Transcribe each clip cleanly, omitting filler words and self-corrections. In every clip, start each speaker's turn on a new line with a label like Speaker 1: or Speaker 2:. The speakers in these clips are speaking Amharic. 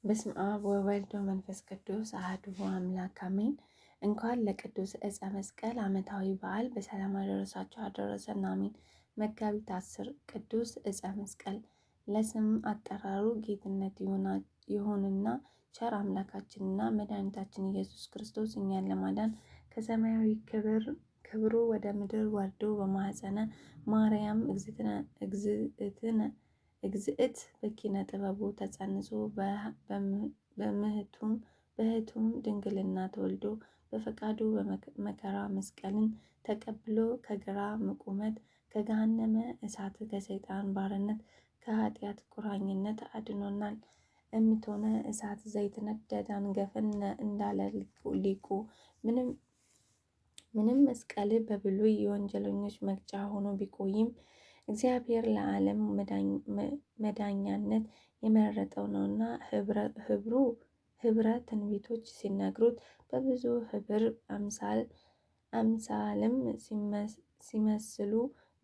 Speaker 1: በስመ አብ ወወልድ ወመንፈስ ቅዱስ አሐዱ አምላክ አሜን። እንኳን ለቅዱስ ዕፀ መስቀል ዓመታዊ በዓል በሰላም አደረሳችሁ አደረሰን አሜን። መጋቢት 10 ቅዱስ ዕፀ መስቀል ለስም አጠራሩ ጌትነት ይሁንና ቸር አምላካችንና መድኃኒታችን ኢየሱስ ክርስቶስ እኛን ለማዳን ከሰማያዊ ክብሩ ወደ ምድር ወርዶ በማኅፀነ ማርያም እግዝእት በኪነ ጥበቡ ተጸንሶ በህቱም ድንግልና ተወልዶ በፈቃዱ መከራ መስቀልን ተቀብሎ ከግራ መቆመት ከገሃነመ እሳት ከሰይጣን ባርነት ከኃጢአት ቁራኝነት አድኖናል። እምትሆነ እሳት ዘይት ነደድ አንገፈን እንዳለ ሊቁ ምንም መስቀል በብሉይ የወንጀለኞች መቅጫ ሆኖ ቢቆይም እግዚአብሔር ለዓለም መዳኛነት የመረጠው ነውና ህብረ ትንቢቶች ሲነግሩት በብዙ ህብር አምሳልም ሲመስሉ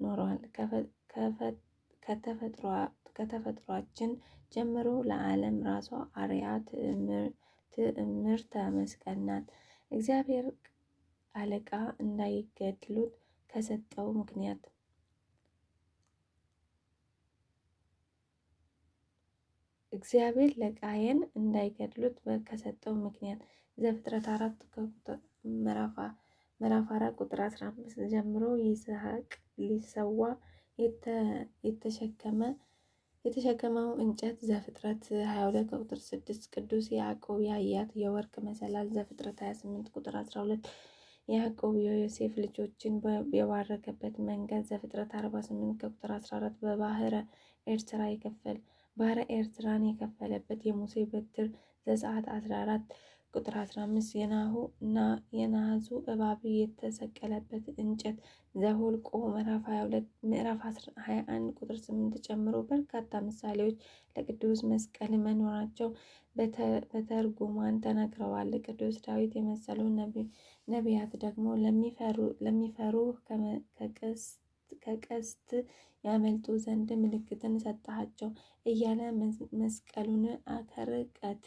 Speaker 1: ኖረዋል። ከተፈጥሯችን ጀምሮ ለዓለም ራሷ አርያ ትዕምርተ መስቀል ናት። እግዚአብሔር አለቃ እንዳይገድሉት ከሰጠው ምክንያት እግዚአብሔር ለቃየን እንዳይገድሉት ከሰጠው ምክንያት ዘፍጥረት 4 ምዕራፍ 4 ቁጥር 15 ጀምሮ ይስሐቅ ሊሰዋ የተሸከመው እንጨት ዘፍጥረት 22 ቁጥር 6 ቅዱስ ያዕቆብ ያያት የወርቅ መሰላል ዘፍጥረት 28 ቁጥር 12 ያዕቆብ የዮሴፍ ልጆችን የባረከበት መንገድ ዘፍጥረት 48 ቁጥር 14 በባህረ ኤርትራን የከፈለበት የሙሴ በትር ዘጸአት 14 ቁጥር 15 የናዙ እባብ የተሰቀለበት እንጨት ዘኍልቍ ምዕራፍ 21 ቁጥር 8 ጨምሮ በርካታ ምሳሌዎች ለቅዱስ መስቀል መኖራቸው በተርጉማን ተነግረዋል። ቅዱስ ዳዊት የመሰሉ ነቢያት ደግሞ ለሚፈሩህ ከቀስት ያመልጡ ዘንድ ምልክትን ሰጠሃቸው እያለ መስቀሉን ከርቀት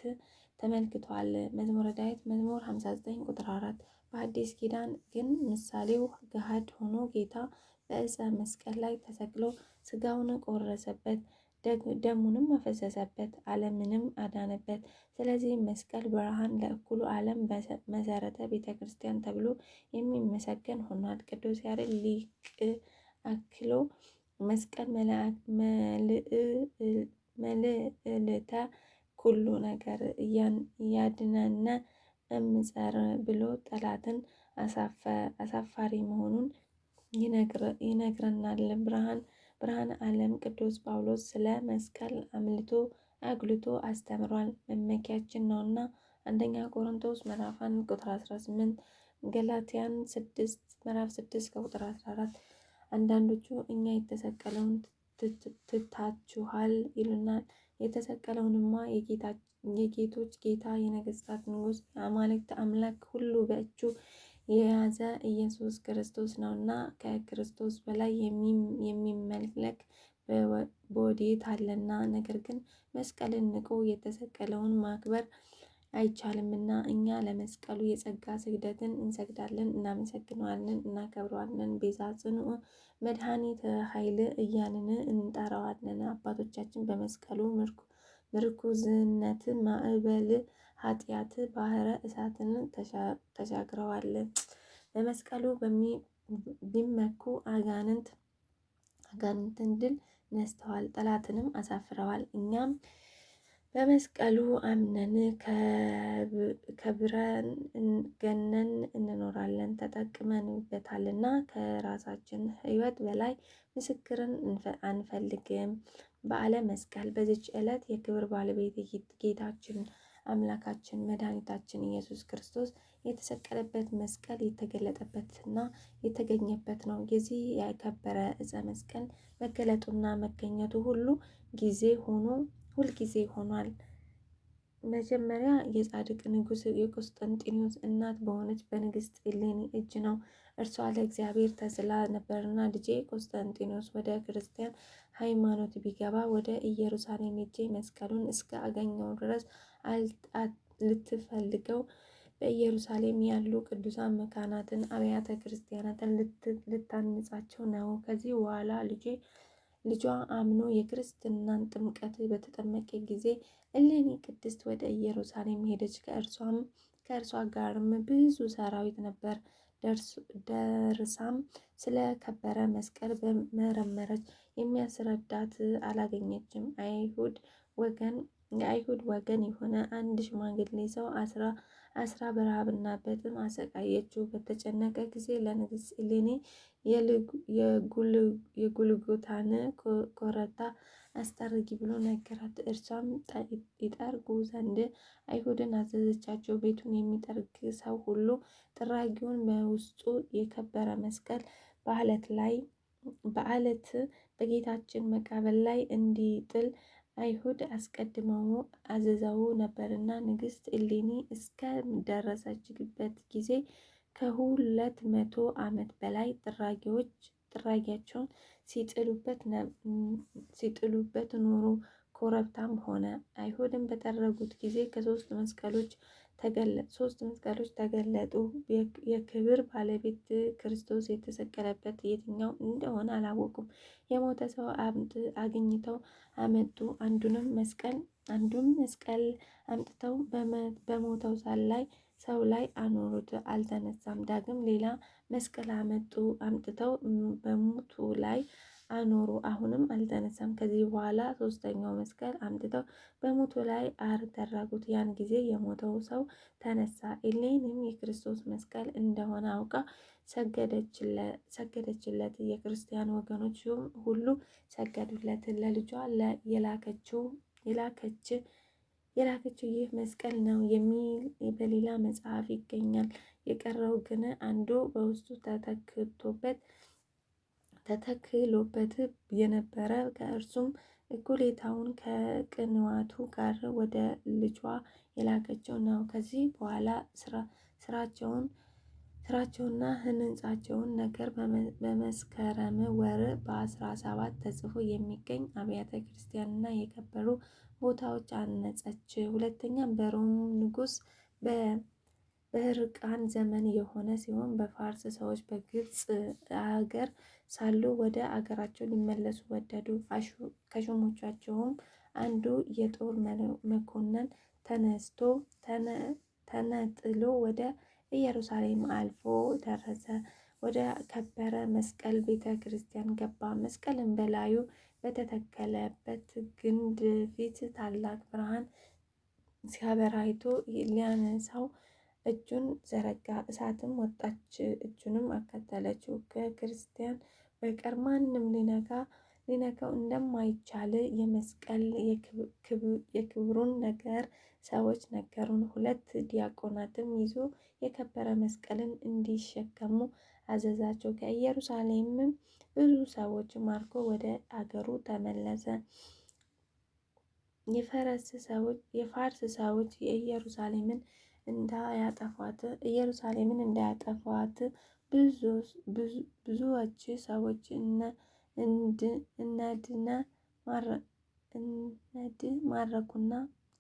Speaker 1: ተመልክቷል። መዝሙረ ዳዊት መዝሙር 59 ቁጥር 4። በአዲስ ኪዳን ግን ምሳሌው ገሃድ ሆኖ ጌታ በዕፀ መስቀል ላይ ተሰቅሎ ስጋውን ቆረሰበት፣ ደሙንም አፈሰሰበት፣ ዓለምንም አዳነበት። ስለዚህ መስቀል ብርሃን ለእኩሉ ዓለም መሰረተ ቤተ ክርስቲያን ተብሎ የሚመሰገን ሆኗል። ቅዱስ ያሬድ ሊቅ አክሎ መስቀል መልዕልተ ኩሉ ነገር እያድነነ እምጸር ብሎ ጠላትን አሳፋሪ መሆኑን ይነግረናል። ብርሃነ ዓለም ቅዱስ ጳውሎስ ስለ መስቀል አጉልቶ አስተምሯል። መመኪያችን ነውና አንደኛ ቆሮንቶስ ምዕራፍ 1 ቁጥር 18፣ ገላትያን 6 ምዕራፍ 6 ከቁጥር 14። አንዳንዶቹ እኛ የተሰቀለውን ትታችኋል ይሉናል። የተሰቀለውንማ የጌቶች ጌታ የነገስታት ንጉስ የአማልክት አምላክ ሁሉ በእጁ የያዘ ኢየሱስ ክርስቶስ ነውና ከክርስቶስ በላይ የሚመለክ በወዴት አለና። ነገር ግን መስቀልን ንቆ የተሰቀለውን ማክበር አይቻልምና እኛ ለመስቀሉ የጸጋ ስግደትን እንሰግዳለን፣ እናመሰግነዋለን፣ እናከብረዋለን። ቤዛ ጽኑዕ መድኃኒተ ኃይል እያልን እንጠራዋለን። አባቶቻችን በመስቀሉ ምርኩዝነት ማዕበል ኃጢአት ባህረ እሳትን ተሻግረዋል። በመስቀሉ ቢመኩ አጋንንትን ድል ነስተዋል፣ ጠላትንም አሳፍረዋል። እኛም በመስቀሉ አምነን ከብረን ገነን እንኖራለን፣ ተጠቅመንበታልና ከራሳችን ሕይወት በላይ ምስክርን አንፈልግም። በዓለ መስቀል በዚች ዕለት የክብር ባለቤት ጌታችን አምላካችን መድኃኒታችን ኢየሱስ ክርስቶስ የተሰቀለበት መስቀል የተገለጠበትና የተገኘበት ነው። የዚህ የከበረ ዕፀ መስቀል መገለጡና መገኘቱ ሁልጊዜ ሆኗል። መጀመሪያ የጻድቅ ንጉሥ የቆስጠንጢኖስ እናት በሆነች በንግሥት እሌኒ እጅ ነው። እርሷ ለእግዚአብሔር ተስላ ነበርና ልጄ ቆስጠንጢኖስ ወደ ክርስቲያን ሃይማኖት ቢገባ ወደ ኢየሩሳሌም ሄጄ መስቀሉን እስከ አገኘው ድረስ ልትፈልገው በኢየሩሳሌም ያሉ ቅዱሳን መካናትን አብያተ ክርስቲያናትን ልታንጻቸው ነው። ከዚህ በኋላ ልጇ አምኖ የክርስትናን ጥምቀት በተጠመቀ ጊዜ እሌኒ ቅድስት ወደ ኢየሩሳሌም ሄደች። ከእርሷ ጋርም ብዙ ሰራዊት ነበር። ደርሳም ስለ ከበረ መስቀል በመረመረች፣ የሚያስረዳት አላገኘችም። የአይሁድ ወገን የሆነ አንድ ሽማግሌ ሰው አስራ በረሃብና በጥም አሰቃየችው። በተጨነቀ ጊዜ ለንግሥት እሌኒ የጉልጎታን ኮረብታ አስጠርጊ ብሎ ነገራት። እርሷም ይጠርጉ ዘንድ አይሁድን አዘዘቻቸው። ቤቱን የሚጠርግ ሰው ሁሉ ጥራጊውን በውስጡ የከበረ መስቀል በዓለት በጌታችን መቃብር ላይ እንዲጥል አይሁድ አስቀድመው አዘዘው ነበርና ንግሥት እሌኒ እስከ ደረሰችበት ጊዜ ከ200 ዓመት በላይ ጥራጊያቸውን ሲጥሉበት ኖሩ። ኮረብታም ሆነ። አይሁድን በጠረጉት ጊዜ ሶስት መስቀሎች ተገለጡ። የክብር ባለቤት ክርስቶስ የተሰቀለበት የትኛው እንደሆነ አላወቁም። የሞተ ሰው አግኝተው አመጡ። አንዱን መስቀል አምጥተው በሞተው ሰው ላይ አኖሩት፣ አልተነሳም። ዳግም ሌላ መስቀል አምጥተው በሞቱ ላይ አኖሩ፣ አሁንም አልተነሳም። ከዚህ በኋላ ሶስተኛው መስቀል አምጥተው በሞቱ ላይ አደረጉት፣ ያን ጊዜ የሞተው ሰው ተነሳ። እሌኒም የክርስቶስ መስቀል እንደሆነ አውቃ ሰገደችለት። የክርስቲያን ወገኖች ሁሉ ሰገዱለት። ለልጇ የላከችው ይህ መስቀል ነው የሚል በሌላ መጽሐፍ ይገኛል። የቀረው ግን አንዱ በውስጡ ተተክሎበት የነበረ ከእርሱም እኩሌታውን ከቅንዋቱ ጋር ወደ ልጇ የላከችው ነው። ከዚህ በኋላ ስራቸውና ህንጻቸውን ነገር በመስከረም ወር በ17 ተጽፎ የሚገኝ አብያተ ክርስቲያንና የከበሩ ቦታዎች አነጸች። ሁለተኛም በሮም ንጉሥ በሕርቃን ዘመን የሆነ ሲሆን በፋርስ ሰዎች በግብፅ አገር ሳሉ ወደ አገራቸው ሊመለሱ ወደዱ። ከሹሞቻቸውም አንዱ የጦር መኮንን ተነጥሎ ወደ ኢየሩሳሌም አልፎ ደረሰ። ወደ ከበረ መስቀል ቤተ ክርስቲያን ገባ። መስቀልን በላዩ በተተከለበት ግንድ ፊት ታላቅ ብርሃን ሲያበራ አይቶ ሊያነሳው እጁን ዘረጋ። እሳትም ወጣች፣ እጁንም አቃጠለችው። ከክርስቲያን በቀር ማንም ሊነካው እንደማይቻል የመስቀል የክብሩን ነገር ሰዎች ነገሩን። ሁለት ዲያቆናትም ይዞ የከበረ መስቀልን እንዲሸከሙ አዘዛቸው። ከኢየሩሳሌምም ብዙ ሰዎች ማርኮ ወደ አገሩ ተመለሰ። የፋርስ ሰዎች ኢየሩሳሌምን እንዳያጠፏት ብዙዎች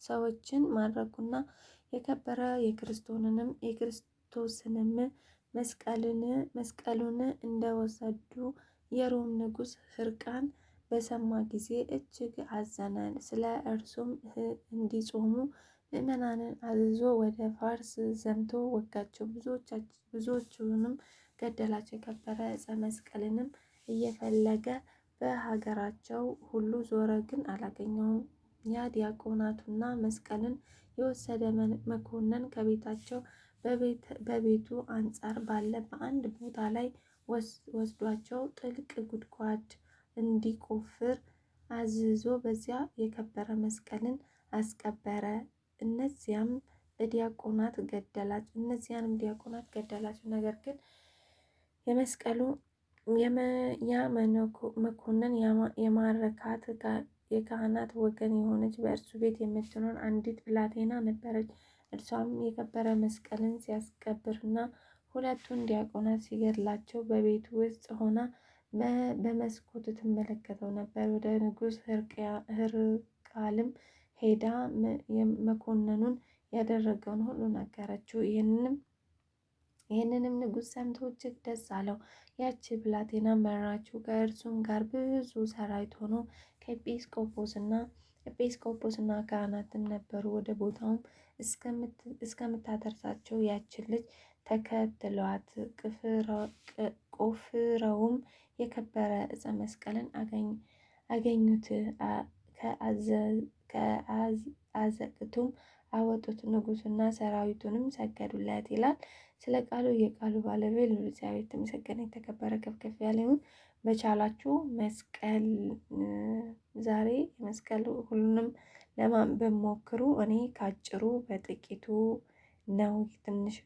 Speaker 1: ሰዎች ማረኩና የከበረ የክርስቶስንም መስቀሉን እንደወሰዱ የሮም ንጉሥ ሕርቃን በሰማ ጊዜ እጅግ አዘነ። ስለ እርሱም እንዲጾሙ ምዕመናንን አዝዞ ወደ ፋርስ ዘምቶ ወጋቸው፣ ብዙዎቹንም ገደላቸው። የከበረ ዕፀ መስቀልንም እየፈለገ በሀገራቸው ሁሉ ዞረ፣ ግን አላገኘውም። ያ ዲያቆናቱና መስቀልን የወሰደ መኮንን ከቤታቸው በቤቱ አንጻር ባለ በአንድ ቦታ ላይ ወስዷቸው ጥልቅ ጉድጓድ እንዲቆፍር አዝዞ በዚያ የከበረ መስቀልን አስቀበረ። እነዚያንም ዲያቆናት ገደላቸው። ነገር ግን ያ መኮንን የካህናት ወገን የሆነች በእርሱ ቤት የምትኖር አንዲት ብላቴና ነበረች። እርሷም የከበረ መስቀልን ሲያስቀብርና ሁለቱን ዲያቆናት ሲገድላቸው በቤቱ ውስጥ ሆና በመስኮት ትመለከተው ነበር። ወደ ንጉሥ ሕርቃልም ሄዳ መኮንኑን ያደረገውን ሁሉ ነገረችው። ይህንንም ንጉሥ ሰምቶ እጅግ ደስ አለው። ያቺ ብላቴና መራችው። ከእርሱም ጋር ብዙ ሰራዊት ሆኖ ኤጲስቆጶስና ካህናትም ነበሩ። ወደ ቦታውም እስከምታደርሳቸው ያችን ልጅ ተከትለዋት ቆፍረውም የከበረ ዕፀ መስቀልን አገኙት። ከአዘቅቱም አወጡት። ንጉሱና ሰራዊቱንም ሰገዱለት ይላል። ስለ ቃሉ የቃሉ ባለቤት ልዑል እግዚአብሔር የተመሰገነ የተከበረ ከፍ ያለ ይሁን። በቻላችሁ መስቀል ዛሬ መስቀል ሁሉንም ለማንበብ ሞክሩ። እኔ ካጭሩ በጥቂቱ ነው ትንሽ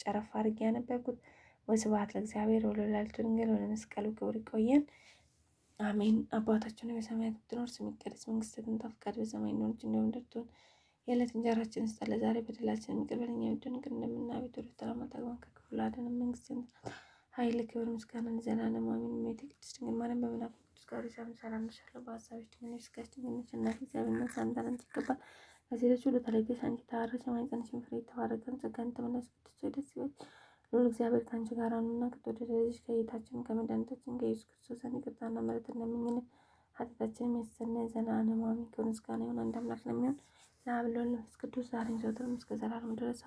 Speaker 1: ጨረፍ አድርጌ ያነበብኩት። ወስብሐት ለእግዚአብሔር ወለወላዲቱ ድንግል ወለመስቀሉ ክቡር። ይቆየን። አሜን። አባታችን በሰማያት የምትኖር ስምህ ይቀደስ፣ መንግስትህ ትምጣ፣ ፈቃድህ በሰማይ እንደሆነች እንዲሁም በምድር ትሁን። የዕለት እንጀራችንን ስጠን ዛሬ፣ በደላችንን ይቅር በለን እኛም የበደሉንን እንደምናቤት፣ ወደ ፈተና አታግባን ከክፉ አድነን፣ መንግስትህን ኃይል፣ ክብር፣ ምስጋና ለዘላለም አሜን። እመቤቴ ቅድስት ድንግል ማርያም በመልአኩ ቅዱስ ገብርኤል ሰላምታ እንልሻለን። በሐሳብሽ ድንግል ነሽ፣ በሥጋሽ ድንግል ነሽ። እናቴ እግዚአብሔር እናት ሰላምታ ላንቺ ይገባል። ከሴቶች ሁሉ ተለይተሽ አንቺ የተባረክሽ የማኅፀንሽ ፍሬ የተባረከ ነው። ጸጋን የተመላሽ ቅድስት ሆይ ደስ ይበልሽ፣ ልዑል እግዚአብሔር ከአንቺ ጋር ነውና ከተወደደው ልጅሽ ከጌታችን ከመድኃኒታችን ከኢየሱስ ክርስቶስ ዘንድ ይቅርታና ምሕረትን ለምኝልን ኃጢአታችንን የሚያስተሰርይ ዘላለማዊ ክብር ምስጋና ይሁን አንድ አምላክ ለሚሆን ለአብ ለወልድ ለመንፈስ ቅዱስ ዛሬም ዘወትርም እስከ ዘላለም ድረስ